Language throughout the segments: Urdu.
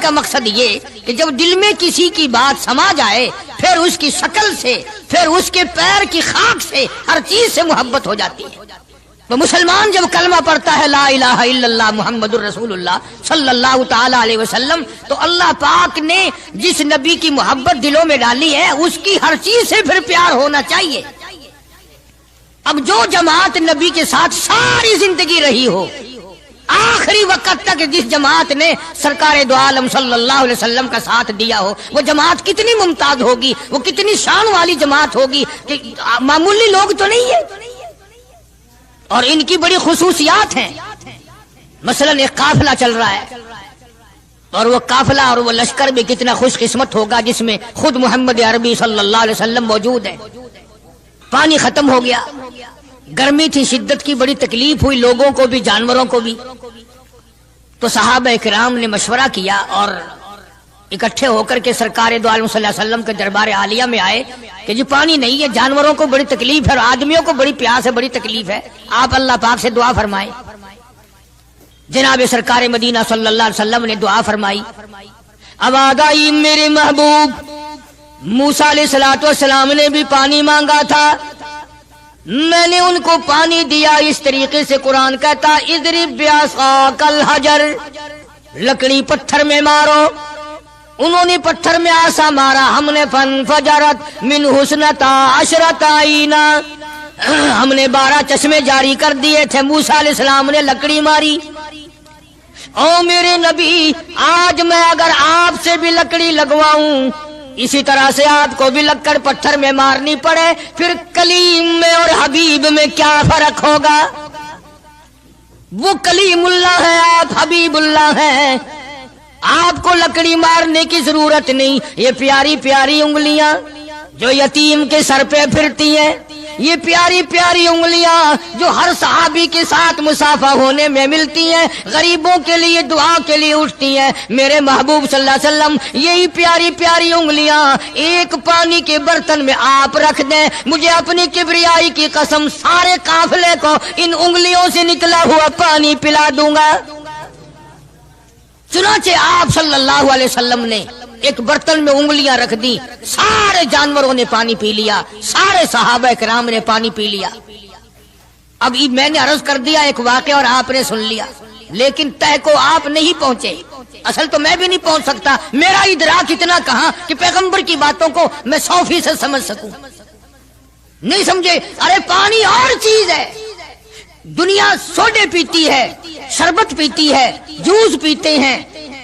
کا مقصد یہ کہ جب دل میں کسی کی بات سما جائے پھر اس کی شکل سے، پھر اس کے پیر کی خاک سے، ہر چیز سے محبت ہو جاتی ہے۔ تو مسلمان جب کلمہ پڑھتا ہے لا الہ الا اللہ محمد الرسول اللہ صلی اللہ تعالی علیہ وسلم، تو اللہ پاک نے جس نبی کی محبت دلوں میں ڈالی ہے اس کی ہر چیز سے پھر پیار ہونا چاہیے۔ اب جو جماعت نبی کے ساتھ ساری زندگی رہی ہو، آخری وقت تک جس جماعت نے سرکار دو عالم صلی اللہ علیہ وسلم کا ساتھ دیا ہو، وہ جماعت کتنی ممتاز ہوگی، وہ کتنی شان والی جماعت ہوگی کہ معمولی لوگ تو نہیں ہے، اور ان کی بڑی خصوصیات ہیں۔ مثلا ایک قافلہ چل رہا ہے، اور وہ قافلہ اور وہ لشکر بھی کتنا خوش قسمت ہوگا جس میں خود محمد عربی صلی اللہ علیہ وسلم موجود ہے۔ پانی ختم ہو گیا، گرمی تھی، شدت کی بڑی تکلیف ہوئی لوگوں کو بھی جانوروں کو بھی، تو صحابہ کرام نے مشورہ کیا اور اکٹھے ہو کر کے سرکار دو عالم صلی اللہ علیہ وسلم کے دربار عالیہ میں آئے کہ جی پانی نہیں ہے، جانوروں کو بڑی تکلیف ہے اور آدمیوں کو بڑی پیاس ہے، بڑی تکلیف ہے، آپ اللہ پاک سے دعا فرمائیں۔ جناب سرکار مدینہ صلی اللہ علیہ وسلم نے دعا فرمائی۔ اب آگائی میرے محبوب موسیٰ علیہ السلام نے بھی پانی مانگا تھا، میں نے ان کو پانی دیا اس طریقے سے قرآن کہتا اضرب بعصاک الحجر، لکڑی پتھر میں مارو، انہوں نے پتھر میں آسا مارا، ہم نے فانفجرت من حسنتا عشرۃ عینا، ہم نے 12 چشمے جاری کر دیے تھے، موسیٰ علیہ السلام نے لکڑی ماری۔ او میرے نبی، آج میں اگر آپ سے بھی لکڑی لگواؤں، اسی طرح سے آپ کو بھی لکڑ پتھر میں مارنی پڑے، پھر کلیم میں اور حبیب میں کیا فرق ہوگا؟ وہ کلیم اللہ ہے، آپ حبیب اللہ ہیں، آپ کو لکڑی مارنے کی ضرورت نہیں۔ یہ پیاری پیاری انگلیاں جو یتیم کے سر پہ پھرتی ہیں، یہ پیاری پیاری انگلیاں جو ہر صحابی کے ساتھ مسافہ ہونے میں ملتی ہیں، غریبوں کے لیے دعا کے لیے اٹھتی ہیں، میرے محبوب صلی اللہ علیہ وسلم یہی پیاری پیاری انگلیاں ایک پانی کے برتن میں آپ رکھ دیں، مجھے اپنی کبریائی کی قسم سارے قافلے کو ان انگلیوں سے نکلا ہوا پانی پلا دوں گا۔ چنانچہ آپ صلی اللہ علیہ وسلم نے ایک برتن میں انگلیاں رکھ دی، سارے جانوروں نے پانی پی لیا، سارے صحابہ کرام نے پانی پی لیا۔ اب میں نے عرض کر دیا ایک واقعہ اور آپ نے سن لیا، لیکن تہ کو آپ نہیں پہنچے، اصل تو میں بھی نہیں پہنچ سکتا، میرا ادراک اتنا کہاں کہ پیغمبر کی باتوں کو میں 100% سمجھ سکوں، نہیں سمجھے۔ ارے پانی اور چیز ہے، دنیا سوڈے پیتی ہے، شربت پیتی ہے، جوس پیتے ہیں،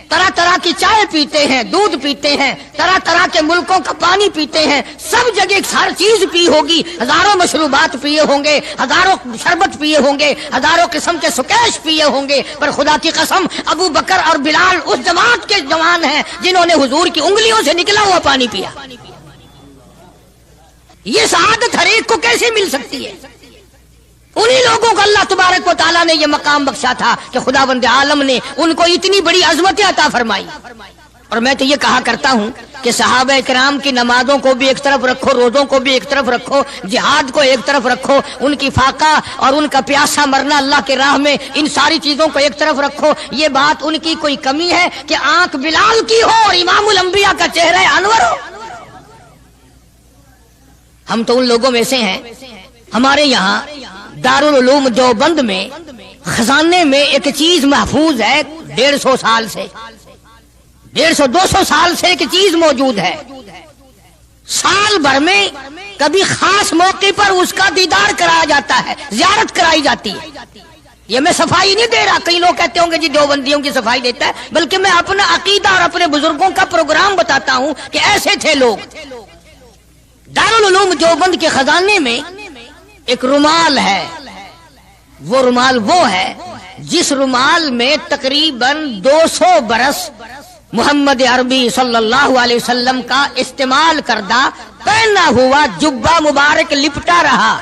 طرح طرح کی چائے پیتے ہیں، دودھ پیتے ہیں، طرح طرح کے ملکوں کا پانی پیتے ہیں، سب جگہ ہر چیز پی ہوگی، ہزاروں مشروبات پیے ہوں گے، ہزاروں شربت پیے ہوں گے، ہزاروں قسم کے سکیش پیے ہوں گے، پر خدا کی قسم ابو بکر اور بلال اس جماعت کے جوان ہیں جنہوں نے حضور کی انگلیوں سے نکلا ہوا پانی پیا۔ یہ سعادت ہر ایک کو کیسے مل سکتی ہے؟ انہی لوگوں کو اللہ تبارک و تعالیٰ نے یہ مقام بخشا تھا کہ خداوند عالم نے ان کو اتنی بڑی عظمتیں عطا فرمائی۔ اور میں تو یہ کہا کرتا ہوں کہ صحابہ کرام کی نمازوں کو بھی ایک طرف رکھو، روزوں کو بھی ایک طرف رکھو، جہاد کو ایک طرف رکھو، ان کی فاقہ اور ان کا پیاسا مرنا اللہ کے راہ میں، ان ساری چیزوں کو ایک طرف رکھو۔ یہ بات ان کی کوئی کمی ہے کہ آنکھ بلال کی ہو اور امام الانبیاء کا چہرہ انور ہو؟ ہم تو ان لوگوں میں سے ہیں۔ ہمارے یہاں دارالعلوم دیوبند میں خزانے میں ایک چیز محفوظ ہے، 150 سال سے، 150-200 سال سے ایک چیز موجود ہے، سال بھر میں کبھی خاص موقع پر اس کا دیدار کرایا جاتا ہے، زیارت کرائی جاتی ہے۔ یہ میں صفائی نہیں دے رہا، کئی لوگ کہتے ہوں گے جی دیوبندیوں کی صفائی دیتا ہے، بلکہ میں اپنا عقیدہ اور اپنے بزرگوں کا پروگرام بتاتا ہوں کہ ایسے تھے لوگ۔ دارالعلوم دیوبند کے خزانے میں ایک رومال ہے، وہ رومال وہ ہے جس رومال میں تقریباً 200 برس محمد عربی صلی اللہ علیہ وسلم کا استعمال کردہ پہنا ہوا جبہ مبارک لپٹا رہا،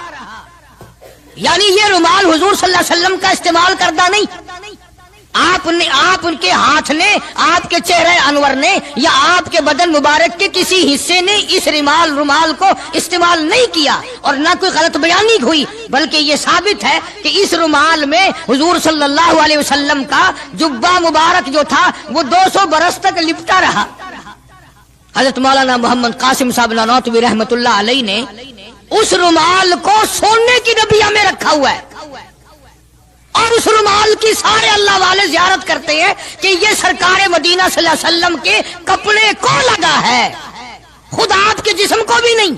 یعنی یہ رومال حضور صلی اللہ علیہ وسلم کا استعمال کردہ نہیں، آپ کے ہاتھ نے، آپ کے چہرے انور نے یا آپ کے بدن مبارک کے کسی حصے نے اس رومال کو استعمال نہیں کیا، اور نہ کوئی غلط بیانی ہوئی، بلکہ یہ ثابت ہے کہ اس رومال میں حضور صلی اللہ علیہ وسلم کا جبہ مبارک جو تھا وہ 200 برس تک لپٹا رہا۔ حضرت مولانا محمد قاسم صاحب نانوتوی رحمت اللہ علیہ نے اس رومال کو سونے کی ڈبیا میں رکھا ہوا ہے، اور اس رومال کی سارے اللہ والے زیارت کرتے ہیں کہ یہ سرکار مدینہ صلی اللہ علیہ وسلم کے کپڑے کو لگا ہے، خود آپ کے جسم کو بھی نہیں،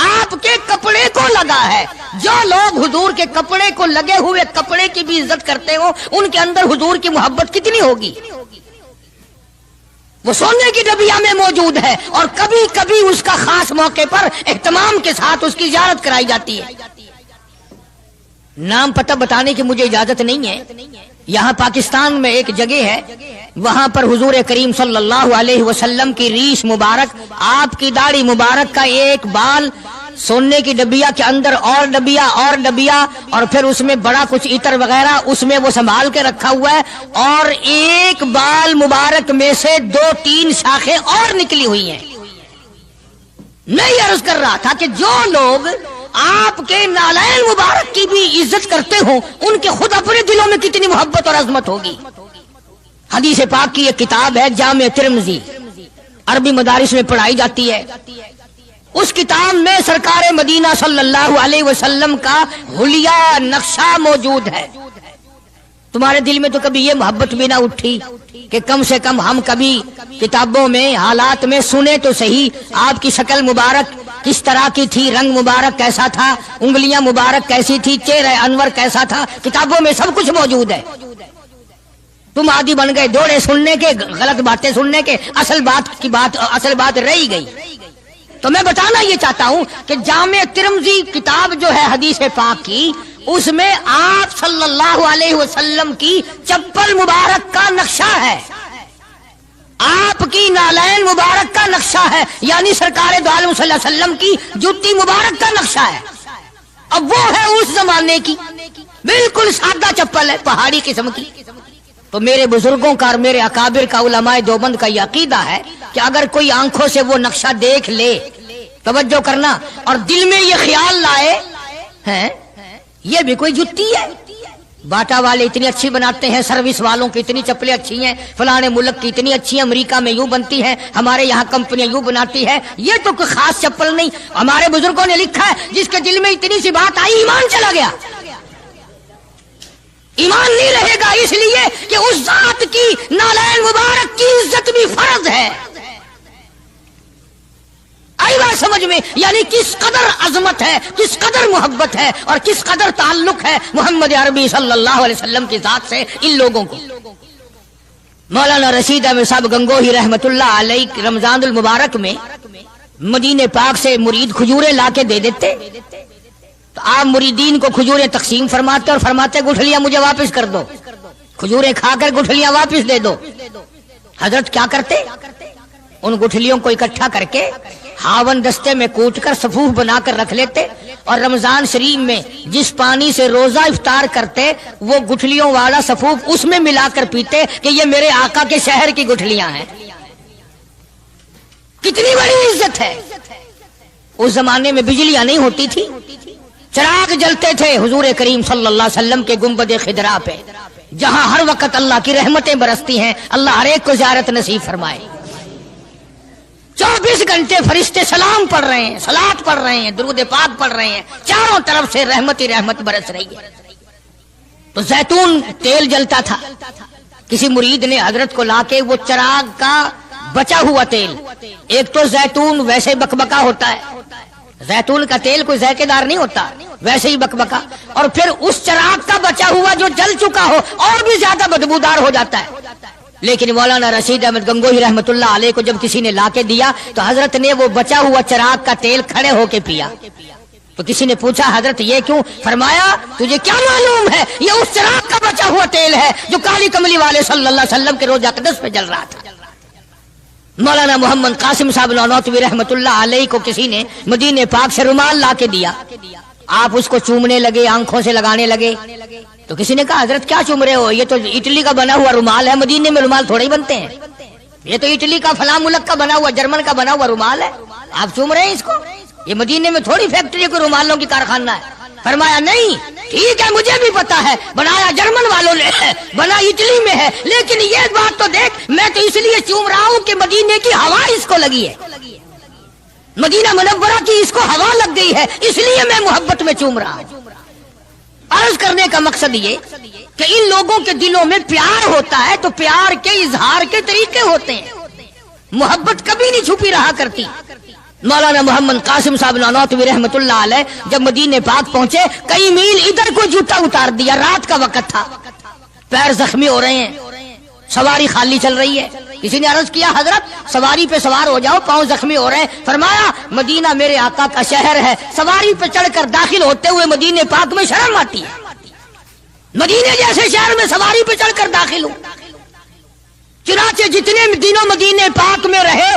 آپ کے کپڑے کو لگا ہے۔ جو لوگ حضور کے کپڑے کو لگے ہوئے کپڑے کی بھی عزت کرتے ہو، ان کے اندر حضور کی محبت کتنی ہوگی؟ وہ سونے کی ڈبیا میں موجود ہے، اور کبھی کبھی اس کا خاص موقع پر اہتمام کے ساتھ اس کی زیارت کرائی جاتی ہے۔ نام پتہ بتانے کی مجھے اجازت نہیں ہے۔ یہاں پاکستان میں ایک جگہ ہے، وہاں پر حضور کریم صلی اللہ علیہ وسلم کی ریش مبارک، آپ کی داڑھی مبارک کا ایک بال سونے کی ڈبیا کے اندر اور ڈبیا اور پھر اس میں بڑا کچھ عطر وغیرہ اس میں وہ سنبھال کے رکھا ہوا ہے، اور ایک بال مبارک میں سے 2-3 شاخیں اور نکلی ہوئی ہیں۔ میں یہ عرض کر رہا تھا کہ جو لوگ آپ کے نالین مبارک کی بھی عزت کرتے ہوں، ان کے خود اپنے دلوں میں کتنی محبت اور عظمت ہوگی۔ حدیث پاک کی ایک کتاب ہے جامع ترمذی، عربی مدارس میں پڑھائی جاتی ہے۔ اس کتاب میں سرکار مدینہ صلی اللہ علیہ وسلم کا حلیہ نقشہ موجود ہے۔ تمہارے دل میں تو کبھی یہ محبت بھی نہ اٹھی کہ کم سے کم ہم کبھی کتابوں میں حالات میں سنے تو صحیح، آپ کی شکل مبارک کس طرح کی تھی، رنگ مبارک کیسا تھا، انگلیاں مبارک کیسی تھی، چہرہ انور کیسا تھا، کتابوں میں سب کچھ موجود ہے۔ تم عادی بن گئے دوڑے سننے کے، غلط باتیں سننے کے، اصل بات رہی گئی۔ تو میں بتانا یہ چاہتا ہوں کہ جامع ترمذی کتاب جو ہے حدیث پاک کی، اس میں آپ صلی اللہ علیہ وسلم کی چپل مبارک کا نقشہ ہے، آپ کی نالین مبارک کا نقشہ ہے، یعنی سرکار دو عالم صلی اللہ علیہ وسلم کی جوتی مبارک کا نقشہ ہے۔ اب وہ ہے اس زمانے کی، بالکل سادہ چپل ہے، پہاڑی قسم کی۔ تو میرے بزرگوں کا اور میرے اکابر کا، علماء دیوبند کا یہ عقیدہ ہے کہ اگر کوئی آنکھوں سے وہ نقشہ دیکھ لے، توجہ کرنا، اور دل میں یہ خیال لائے ہیں یہ بھی کوئی جتی ہے، باٹا والے اتنی اچھی بناتے ہیں، سروس والوں کی اتنی چپلیں اچھی ہیں، فلانے ملک کی اتنی اچھی، امریکہ میں یوں بنتی ہیں، ہمارے یہاں کمپنیاں یوں بناتی ہے، یہ تو کوئی خاص چپل نہیں۔ ہمارے بزرگوں نے لکھا ہے جس کے دل میں اتنی سی بات آئی، ایمان چلا گیا، ایمان نہیں رہے گا، اس لیے کہ اس ذات کی نالین مبارک کی عزت بھی فرض ہے۔ آئی بات سمجھ میں؟ یعنی کس قدر عظمت ہے، کس قدر محبت ہے، اور کس قدر تعلق ہے محمد عربی صلی اللہ علیہ وسلم کی ذات سے ان لوگوں کو۔ مولانا رشید احمد صاحب گنگوہی رحمت اللہ علیہ رمضان المبارک میں مدینے پاک سے مرید کھجوریں لا کے دے دیتے، تو آپ مریدین کو کھجوریں تقسیم فرماتے اور فرماتے گٹھلیاں مجھے واپس کر دو، کھجوریں کھا کر گٹھلیاں واپس دے دو۔ حضرت کیا کرتے؟ ان گٹھلیوں کو اکٹھا کر کے ہاون دستے میں کوٹ کر صفوف بنا کر رکھ لیتے، اور رمضان شریف میں جس پانی سے روزہ افطار کرتے وہ گٹھلیوں والا صفوف اس میں ملا کر پیتے کہ یہ میرے آقا کے شہر کی گٹھلیاں ہیں۔ کتنی بڑی عزت ہے۔ اس زمانے میں بجلیاں نہیں ہوتی تھی، چراغ جلتے تھے حضور کریم صلی اللہ علیہ وسلم کے گنبد خضرا پہ، جہاں ہر وقت اللہ کی رحمتیں برستی ہیں۔ اللہ ہر ایک کو زیارت نصیب فرمائے۔ 24 گھنٹے فرشتے سلام پڑھ رہے ہیں، صلات پڑھ رہے ہیں، درود پاک پڑھ رہے ہیں، چاروں طرف سے رحمت ہی رحمت برس رہی ہے۔ تو زیتون تیل جلتا تھا، کسی مرید نے حضرت کو لا کے وہ چراغ کا بچا ہوا تیل، ایک تو زیتون ویسے بکبکا ہوتا ہے، زیتون کا تیل کوئی ذائقے دار نہیں ہوتا، ویسے ہی بکبکا، اور پھر اس چراغ کا بچا ہوا جو جل چکا ہو اور بھی زیادہ بدبودار ہو جاتا ہے۔ لیکن مولانا رشید احمد گنگوہی رحمت اللہ علیہ کو جب کسی نے لا کے دیا تو حضرت نے وہ بچا ہوا چراغ کا تیل کھڑے ہو کے پیا۔ تو کسی نے پوچھا حضرت یہ کیوں؟ فرمایا تجھے کیا معلوم ہے یہ اس چراغ کا بچا ہوا تیل ہے جو کالی کملی والے صلی اللہ علیہ وسلم کے روضہ اقدس پہ جل رہا تھا۔ مولانا محمد قاسم صاحب نانوتوی رحمت اللہ علیہ کو کسی نے مدینے پاک سے رومال لا کے دیا، آپ اس کو چومنے لگے، آنکھوں سے لگانے لگے، تو کسی نے کہا حضرت کیا چوم رہے ہو؟ یہ تو اٹلی کا بنا ہوا رومال ہے، مدینے میں رومال تھوڑے ہی بنتے ہیں، یہ تو اٹلی کا فلاں ملک کا بنا ہوا، جرمن کا بنا ہوا رومال ہے، آپ چوم رہے ہیں اس کو؟ یہ مدینے میں تھوڑی فیکٹری کوئی رومالوں کی کارخانہ ہے۔ فرمایا نہیں ٹھیک ہے مجھے بھی پتا ہے بنایا جرمن والوں نے ہے، بنا اٹلی میں ہے، لیکن یہ بات تو دیکھ میں تو اس لیے چوم رہا ہوں کہ مدینے کی ہوا اس کو لگی ہے، مدینہ منورہ کی اس کو ہوا لگ گئی ہے، اس لیے میں محبت میں چوم رہا ہوں۔ عرض کرنے کا مقصد یہ کہ ان لوگوں کے دلوں میں پیار ہوتا ہے تو پیار کے اظہار کے طریقے ہوتے ہیں، محبت کبھی نہیں چھپی رہا کرتی۔ مولانا محمد قاسم صاحب نانوتوی رحمت اللہ علیہ جب مدینے پاک پہنچے کئی میل ادھر کو جوتا اتار دیا، رات کا وقت تھا، پیر زخمی ہو رہے ہیں، سواری خالی چل رہی ہے، کسی نے عرض کیا حضرت سواری پہ سوار ہو جاؤ، پاؤں زخمی ہو رہے ہیں۔ فرمایا مدینہ میرے آقا کا شہر ہے، سواری پہ چڑھ کر داخل ہوتے ہوئے مدینے پاک میں شرم آتی ہے، مدینے جیسے شہر میں سواری پہ چڑھ کر داخل ہوں۔ چنانچہ جتنے دنوں مدینے پاک میں رہے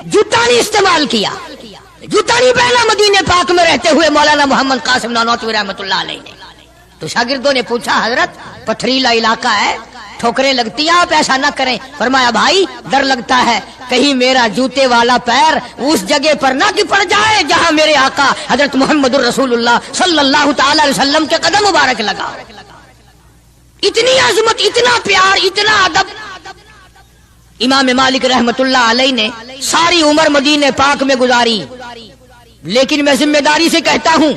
جوتا نہیں استعمال کیا، جوتا نہیں پہنا مدینے پاک میں رہتے ہوئے مولانا محمد قاسم نانوتوی رحمت اللہ علیہ نے۔ تو شاگردوں نے پوچھا حضرت پتھریلا علاقہ ہے، ٹھوکریں لگتی ہیں، آپ ایسا نہ کریں۔ فرمایا بھائی ڈر لگتا ہے کہیں میرا جوتے والا پیر اس جگہ پر نہ کہ پڑ جائے جہاں میرے آقا حضرت محمد الرسول اللہ صلی اللہ تعالی علیہ وسلم کے قدم مبارک لگا۔ اتنی عظمت، اتنا پیار، اتنا ادب۔ امام مالک رحمت اللہ علیہ نے ساری عمر مدینے پاک میں گزاری، لیکن میں ذمہ داری سے کہتا ہوں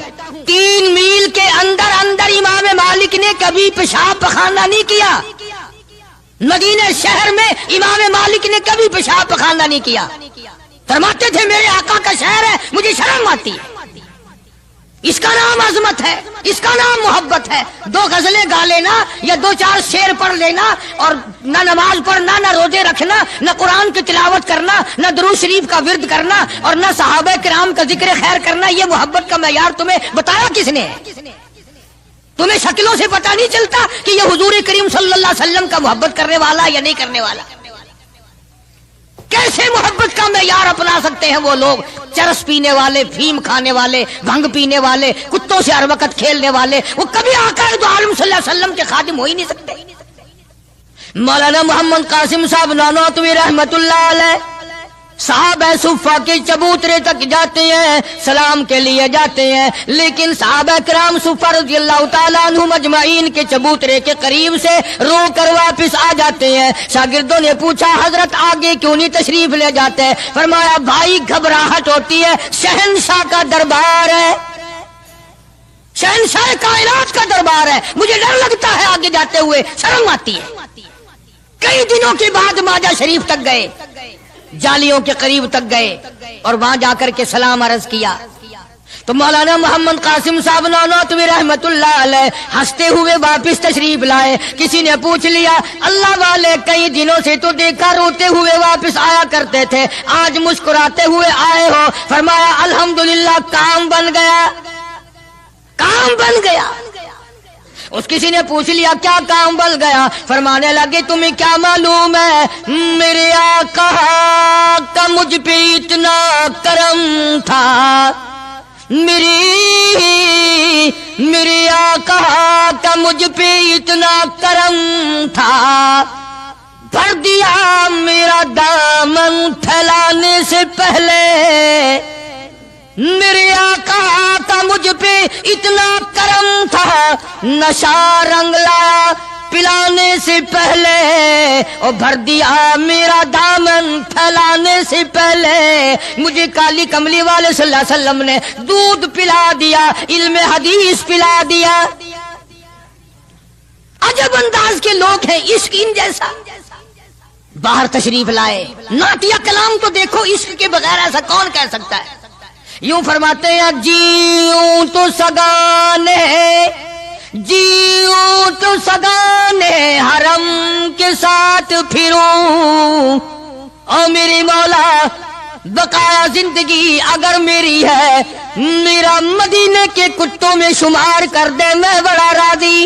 3 میل کے اندر اندر امام مالک نے کبھی پیشاب پخانہ نہیں کیا، مدینے شہر میں امام مالک نے کبھی پیشاب پخانہ نہیں کیا۔ فرماتے تھے میرے آقا کا شہر ہے مجھے شرم آتی ہے، اس کا نام عظمت ہے، اس کا نام محبت ہے۔ 2 غزلیں گا لینا یا 2-4 شعر پڑھ لینا اور نہ نماز پڑھنا، نہ روزے رکھنا، نہ قرآن کی تلاوت کرنا، نہ درود شریف کا ورد کرنا اور نہ صحابہ کرام کا ذکر خیر کرنا، یہ محبت کا معیار تمہیں بتایا کس نے؟ تمہیں شکلوں سے پتہ نہیں چلتا کہ یہ حضور کریم صلی اللہ علیہ وسلم کا محبت کرنے والا یا نہیں کرنے والا؟ کیسے محبت کا معیار اپنا سکتے ہیں وہ لوگ، چرس پینے والے، فیم کھانے والے، بھنگ پینے والے، کتوں سے ہر وقت کھیلنے والے، وہ کبھی آقا دو عالم صلی اللہ علیہ وسلم کے خادم ہو ہی نہیں سکتے۔ مولانا محمد قاسم صاحب نانوتوی رحمت اللہ علیہ صحابہ صفہ کے چبوترے تک جاتے ہیں، سلام کے لیے جاتے ہیں، لیکن صحابہ کرام صفہ رضی اللہ تعالیٰ عنہم اجمعین کے چبوترے کے قریب سے رو کر واپس آ جاتے ہیں۔ شاگردوں نے پوچھا حضرت آگے کیوں نہیں تشریف لے جاتے؟ فرمایا بھائی گھبراہٹ ہوتی ہے، شہنشاہ کا دربار ہے، شہنشاہ کائنات کا دربار ہے، مجھے ڈر لگتا ہے آگے جاتے ہوئے، شرم آتی ہے۔ کئی دنوں کے بعد ماجہ شریف تک گئے، جالیوں کے قریب تک گئے اور وہاں جا کر کے سلام عرض کیا تو مولانا محمد قاسم صاحب نانوتوی رحمت اللہ علیہ ہنستے ہوئے واپس تشریف لائے۔ کسی نے پوچھ لیا اللہ والے کئی دنوں سے تو دیکھا روتے ہوئے واپس آیا کرتے تھے، آج مسکراتے ہوئے آئے ہو؟ فرمایا الحمدللہ کام بن گیا، کام بن گیا۔ اس کسی نے پوچھ لیا کیا کام بن گیا؟ فرمانے لگے تمہیں کیا معلوم ہے میرے آقا کا مجھ پہ اتنا کرم تھا، میرے آقا کا مجھ پہ اتنا کرم تھا، بھر دیا میرا دامن پھیلانے سے پہلے، میرے آقا کا مجھ پہ اتنا کرم تھا، نشہ رنگ لایا پلانے سے پہلے، اور بھر دیا میرا دامن پھیلانے سے پہلے، مجھے کالی کملی والے صلی اللہ علیہ وسلم نے دودھ پلا دیا، علم حدیث پلا دیا۔ عجب انداز کے لوگ ہیں، عشق ان جیسا۔ باہر تشریف لائے، نعتیہ کلام تو دیکھو، عشق کے بغیر ایسا کون کہہ سکتا ہے؟ یوں فرماتے ہیں جیوں تو سگانے، جیوں تو سگانے حرم کے ساتھ پھروں، او میری مولا بقایا زندگی اگر میری ہے، میرا مدینے کے کتوں میں شمار کر دے، میں بڑا راضی۔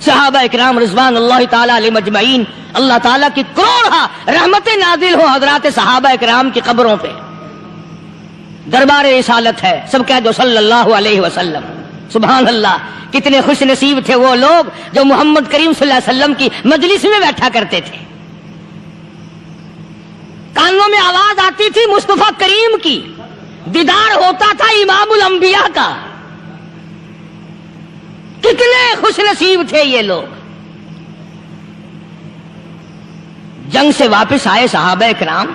صحابہ اکرام رضوان اللہ تعالی علیہ مجمعین، اللہ تعالیٰ کی کروڑا رحمتیں نازل ہو حضرات صحابہ اکرام کی قبروں پہ. دربار رسالت ہے، سب کہہ دو صلی اللہ علیہ وسلم. سبحان اللہ، کتنے خوش نصیب تھے وہ لوگ جو محمد کریم صلی اللہ علیہ وسلم کی مجلس میں بیٹھا کرتے تھے. کانوں میں آواز آتی تھی مصطفیٰ کریم کی، دیدار ہوتا تھا امام الانبیاء کا. کتنے خوش نصیب تھے یہ لوگ. جنگ سے واپس آئے صحابہ کرام،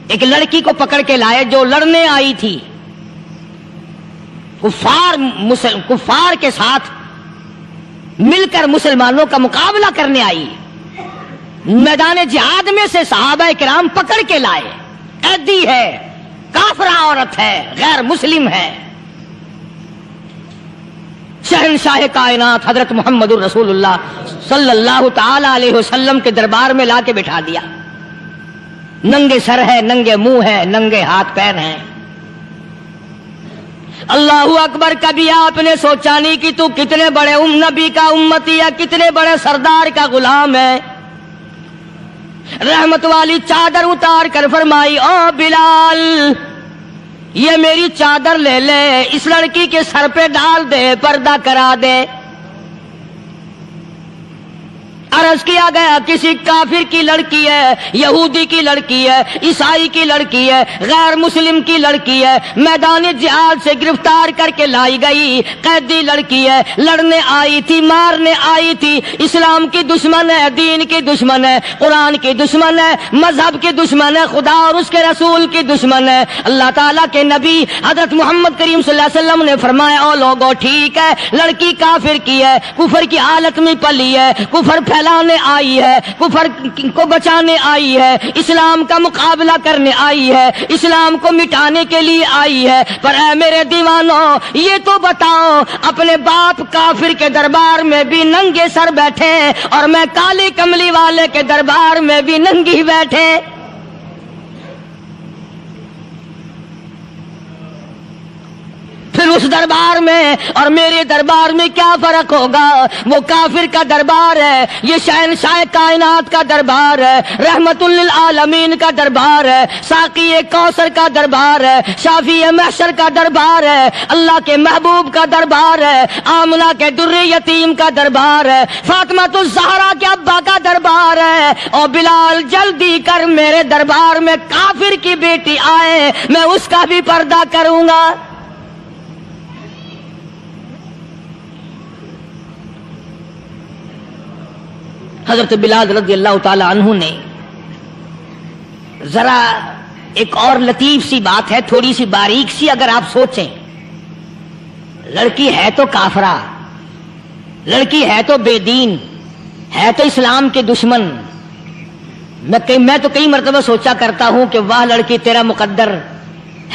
ایک لڑکی کو پکڑ کے لائے جو لڑنے آئی تھی، کفار کے ساتھ مل کر مسلمانوں کا مقابلہ کرنے آئی. میدان جہاد میں سے صحابہ کرام پکڑ کے لائے. قیدی ہے، کافرہ عورت ہے، غیر مسلم ہے. شہنشاہ کائنات حضرت محمد الرسول اللہ صلی اللہ تعالی علیہ وسلم کے دربار میں لا کے بٹھا دیا. ننگے سر ہے، ننگے منہ ہے، ننگے ہاتھ پیر ہیں. اللہ اکبر. کبھی آپ نے سوچا نہیں کہ تو کتنے بڑے نبی کا امتی ہے، کتنے بڑے سردار کا غلام ہے. رحمت والی چادر اتار کر فرمائی، او بلال یہ میری چادر لے لے، اس لڑکی کے سر پہ ڈال دے، پردہ کرا دے. عرض کیا گیا کسی کافر کی لڑکی ہے، یہودی کی لڑکی ہے، عیسائی کی لڑکی ہے، غیر مسلم کی لڑکی ہے، میدان جہاد سے گرفتار کر کے لائی گئی، قیدی لڑکی ہے، لڑنے آئی تھی، مارنے آئی تھی، اسلام کی دشمن ہے، دین کی دشمن ہے، قرآن کی دشمن ہے، مذہب کی دشمن ہے، خدا اور اس کے رسول کی دشمن ہے. اللہ تعالیٰ کے نبی حضرت محمد کریم صلی اللہ علیہ وسلم نے فرمایا، او لوگو ٹھیک ہے لڑکی کافر کی ہے، کفر کی حالت میں پلی ہے، کفر پھیلانے آئی ہے، کفر کو بچانے آئی ہے، اسلام کا مقابلہ کرنے آئی ہے، اسلام کو مٹانے کے لیے آئی ہے. پر اے میرے دیوانوں یہ تو بتاؤ، اپنے باپ کافر کے دربار میں بھی ننگے سر بیٹھے اور میں کالی کملی والے کے دربار میں بھی ننگی بیٹھے. پھر اس دربار میں اور میرے دربار میں کیا فرق ہوگا؟ وہ کافر کا دربار ہے، یہ شہنشاہ کائنات کا دربار ہے، رحمت للعالمین کا دربار ہے، ساقی کوثر کا دربار ہے، شافی محشر کا دربار ہے، اللہ کے محبوب کا دربار ہے، آمنہ کے در یتیم کا دربار ہے، فاطمہ الزہرا کے ابا کا دربار ہے. اور بلال جلدی کر میرے دربار میں کافر کی بیٹی آئے، میں اس کا بھی پردہ کروں گا. حضرت بلال رضی اللہ تعالی عنہ نے ذرا ایک اور لطیف سی بات ہے، تھوڑی سی باریک سی، اگر آپ سوچیں، لڑکی ہے تو کافرہ، لڑکی ہے تو بے دین، ہے تو اسلام کے دشمن. میں تو کئی مرتبہ سوچا کرتا ہوں کہ واہ لڑکی تیرا مقدر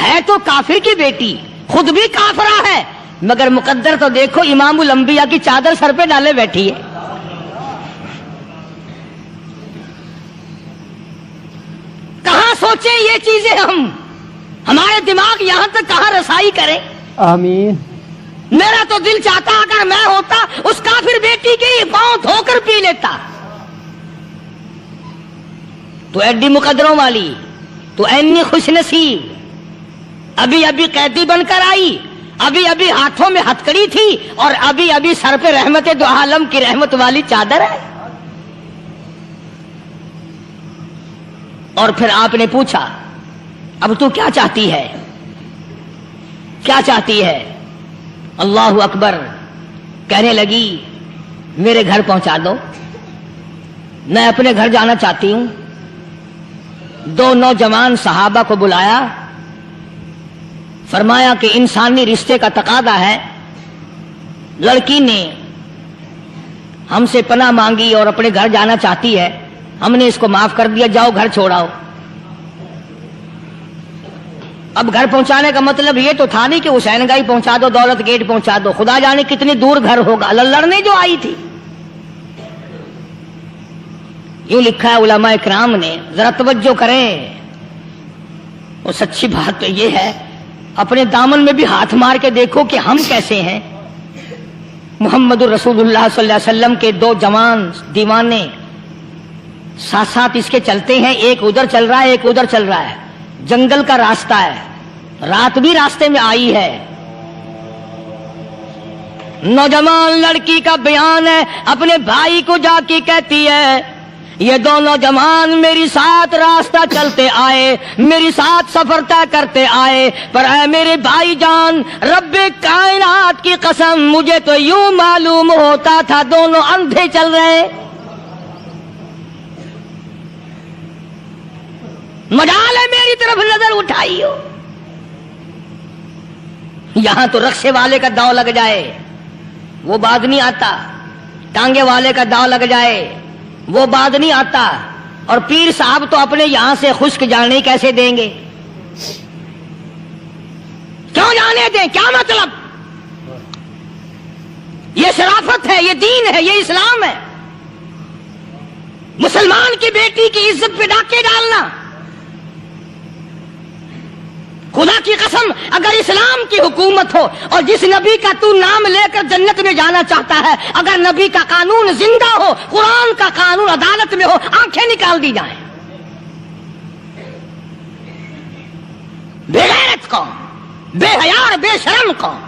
ہے، تو کافر کی بیٹی، خود بھی کافرہ ہے، مگر مقدر تو دیکھو امام الانبیاء کی چادر سر پہ ڈالے بیٹھی ہے. کہاں سوچیں یہ چیزیں، ہمارے دماغ یہاں تک کہاں رسائی کرے. آمین. میرا تو دل چاہتا اگر میں ہوتا اس کافر بیٹی کے ہی پاؤں دھو کر پی لیتا. تو ایڈی مقدروں والی، تو اینی خوش نصیب، ابھی ابھی قیدی بن کر آئی، ابھی ابھی ہاتھوں میں ہتکڑی تھی اور ابھی ابھی سر پہ رحمت دو عالم کی رحمت والی چادر ہے. اور پھر آپ نے پوچھا اب تو کیا چاہتی ہے، کیا چاہتی ہے؟ اللہ اکبر. کہنے لگی میرے گھر پہنچا دو، میں اپنے گھر جانا چاہتی ہوں. دو نوجوان صحابہ کو بلایا، فرمایا کہ انسانی رشتے کا تقاضا ہے، لڑکی نے ہم سے پناہ مانگی اور اپنے گھر جانا چاہتی ہے، ہم نے اس کو معاف کر دیا، جاؤ گھر چھوڑاؤ. اب گھر پہنچانے کا مطلب یہ تو تھا نہیں کہ حسین گائی پہنچا دو، دولت گیٹ پہنچا دو، خدا جانے کتنی دور گھر ہوگا، لڑنے جو آئی تھی. یوں لکھا ہے علماء اکرام نے، ذرا توجہ کریں. اور سچی بات تو یہ ہے، اپنے دامن میں بھی ہاتھ مار کے دیکھو کہ ہم کیسے ہیں. محمد الرسول اللہ صلی اللہ علیہ وسلم کے دو جوان دیوانے ساتھ ساتھ اس کے چلتے ہیں، ایک ادھر چل رہا ہے ایک ادھر چل رہا ہے، جنگل کا راستہ ہے، رات بھی راستے میں آئی ہے۔ نوجوان لڑکی کا بیان ہے، اپنے بھائی کو جا کے کہتی ہے یہ دو نوجوان میری ساتھ راستہ چلتے آئے، میری ساتھ سفر طے کرتے آئے، پر اے میرے بھائی جان، رب کائنات کی قسم مجھے تو یوں معلوم ہوتا تھا دونوں اندھے چل رہے، مجال ہے میری طرف نظر اٹھائی ہو۔ یہاں تو رکشے والے کا داؤ لگ جائے وہ بعد نہیں آتا، ٹانگے والے کا داؤ لگ جائے وہ بعد نہیں آتا، اور پیر صاحب تو اپنے یہاں سے خشک جانے کیسے دیں گے؟ کیوں جانے دیں؟ کیا مطلب؟ یہ شرافت ہے، یہ دین ہے، یہ اسلام ہے۔ مسلمان کی بیٹی کی عزت پہ ڈاکے ڈالنا، خدا کی قسم اگر اسلام کی حکومت ہو اور جس نبی کا تو نام لے کر جنت میں جانا چاہتا ہے، اگر نبی کا قانون زندہ ہو، قرآن کا قانون عدالت میں ہو، آنکھیں نکال دی جائیں۔ بے غیرت قوم، بے حیا اور بے شرم قوم،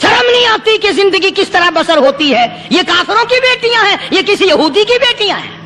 شرم نہیں آتی کہ زندگی کس طرح بسر ہوتی ہے۔ یہ کافروں کی بیٹیاں ہیں، یہ کسی یہودی کی بیٹیاں ہیں۔